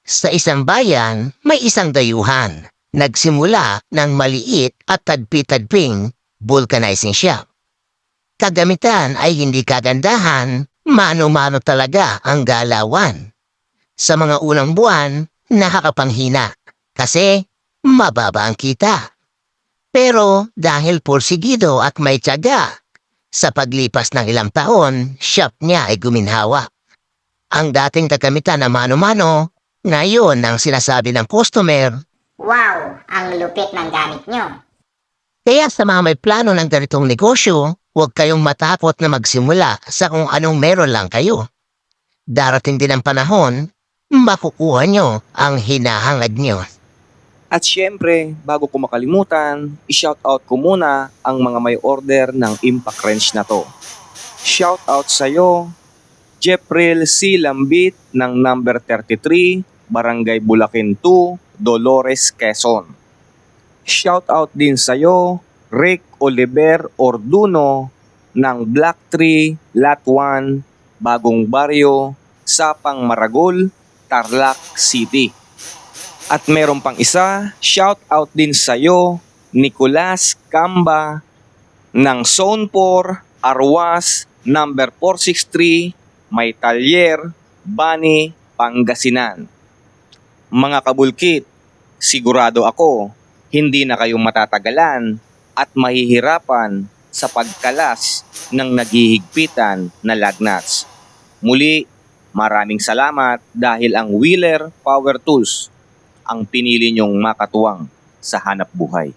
Sa isang bayan, may isang dayuhan. Nagsimula ng maliit at tadpi-tadping vulcanizing shop. Kagamitan ay hindi kagandahan, mano-mano talaga ang galawan. Sa mga unang buwan, nakakapanghina kasi mababa ang kita. Pero dahil porsigido at may tiyaga, sa paglipas ng ilang taon, shop niya ay guminhawa. Ang dating kagamitan na mano-mano, ngayon ang sinasabi ng customer. Wow! Ang lupit ng gamit nyo. Kaya sa mga may plano ng ganitong negosyo, huwag kayong matakot na magsimula sa kung anong meron lang kayo. Darating din ang panahon, makukuha nyo ang hinahangad nyo. At syempre, bago ko makalimutan, i-shoutout ko muna ang mga may order ng Impact Wrench na to. Shoutout sa'yo, Jepril C. Lambit ng number 33, Barangay Bulacan 2, Dolores, Quezon. Shoutout din sa'yo, Rick Oliver Orduno ng Black Tree, Lot 1, Bagong Baryo, Sapang Maragol, Tarlac City. At meron pang isa, shoutout din sa'yo, Nicolas Camba ng Zone 4, Arwas, number 463, May Talyer, Bani, Pangasinan. Mga kabulkit, sigurado ako, hindi na kayong matatagalan at mahihirapan sa pagkalas ng naghihigpitan na lagnats. Muli, maraming salamat dahil ang Wheeler Power Tools ang pinili niyong makatuwang sa hanap buhay.